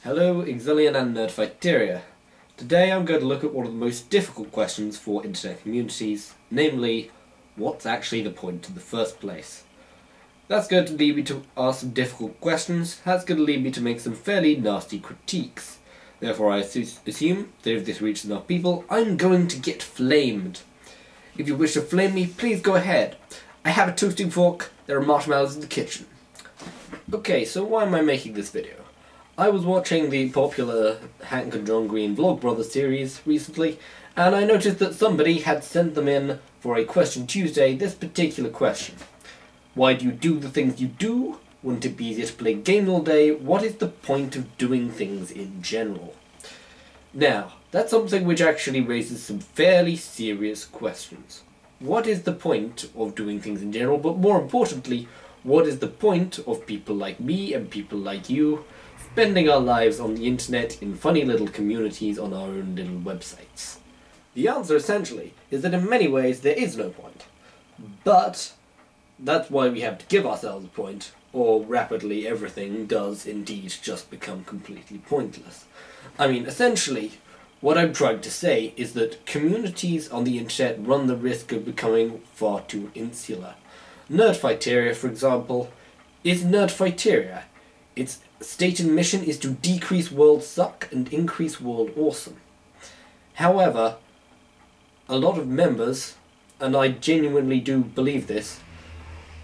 Hello, Exilian and Nerdfighteria. Today I'm going to look at one of the most difficult questions for internet communities, namely, what's actually the point in the first place? That's going to lead me to ask some difficult questions, that's going to lead me to make some fairly nasty critiques. Therefore I assume that if this reaches enough people, I'm going to get flamed. If you wish to flame me, please go ahead. I have a toasting fork, there are marshmallows in the kitchen. Okay, so why am I making this video? I was watching the popular Hank and John Green Vlogbrothers series recently, and I noticed that somebody had sent them in for a Question Tuesday this particular question. Why do you do the things you do? Wouldn't it be easier to play games all day? What is the point of doing things in general? Now, that's something which actually raises some fairly serious questions. What is the point of doing things in general, but more importantly, what is the point of people like me and people like you spending our lives on the internet in funny little communities on our own little websites? The answer, essentially, is that in many ways there is no point. But that's why we have to give ourselves a point, or rapidly everything does indeed just become completely pointless. I mean, essentially, what I'm trying to say is that communities on the internet run the risk of becoming far too insular. Nerdfighteria, for example, is Nerdfighteria. Its stated mission is to decrease world suck and increase world awesome. However, a lot of members, and I genuinely do believe this,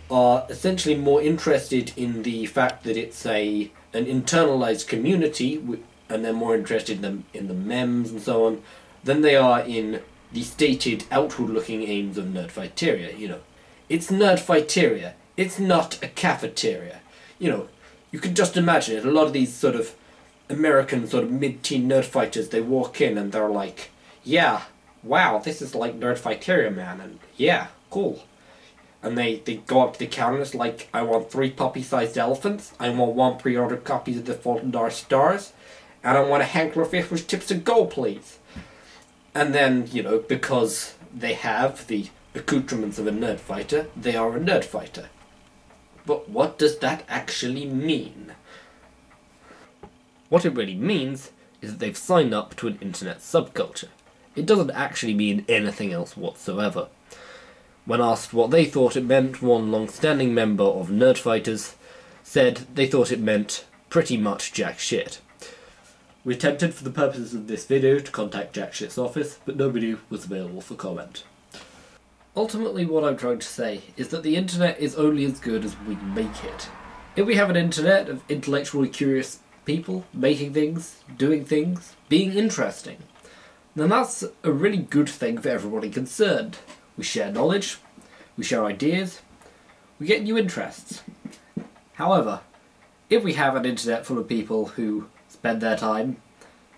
are essentially more interested in the fact that it's an internalized community, and they're more interested in the memes and so on, than they are in the stated outward-looking aims of Nerdfighteria. You know, it's Nerdfighteria. It's not a cafeteria. You know, you can just imagine it. A lot of these sort of American sort of mid-teen nerdfighters, they walk in and they're like, yeah, wow, this is like Nerdfighteria, man, and yeah, cool. And they go up to the counter and it's like, I want 3 puppy-sized elephants, I want 1 pre-ordered copy of the Fault in Our Stars, and I want a handkerchief with tips to go, please. And then, you know, because they have the accoutrements of a nerdfighter, they are a nerdfighter. But what does that actually mean? What it really means is that they've signed up to an internet subculture. It doesn't actually mean anything else whatsoever. When asked what they thought it meant, one long-standing member of Nerdfighters said they thought it meant pretty much jack shit. We attempted for the purposes of this video to contact jack shit's office, but nobody was available for comment. Ultimately, what I'm trying to say is that the internet is only as good as we make it. If we have an internet of intellectually curious people making things, doing things, being interesting, then that's a really good thing for everybody concerned. We share knowledge, we share ideas, we get new interests. However, if we have an internet full of people who spend their time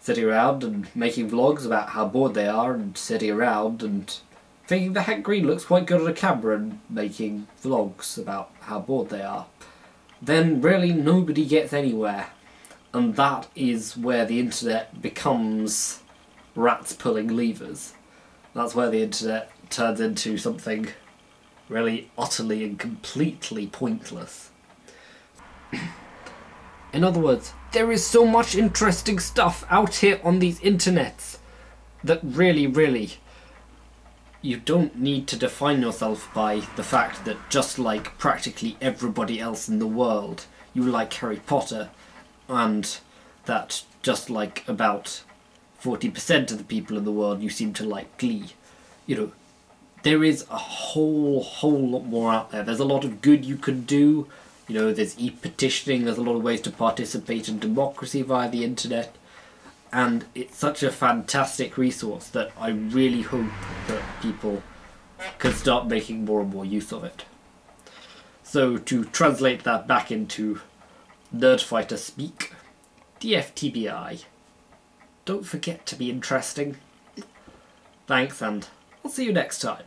sitting around and making vlogs about how bored they are and sitting around and thinking that Hank Green looks quite good on a camera and making vlogs about how bored they are, then really nobody gets anywhere. And that is where the internet becomes rats pulling levers. That's where the internet turns into something really utterly and completely pointless. In other words, there is so much interesting stuff out here on these internets that really, you don't need to define yourself by the fact that just like practically everybody else in the world, you like Harry Potter, and that just like about 40% of the people in the world you seem to like Glee. You know, there is a whole lot more out there. There's a lot of good you can do. You know, there's e-petitioning, there's a lot of ways to participate in democracy via the internet. And it's such a fantastic resource that I really hope that people can start making more and more use of it. So to translate that back into Nerdfighter speak, DFTBI, don't forget to be interesting. Thanks, and I'll see you next time.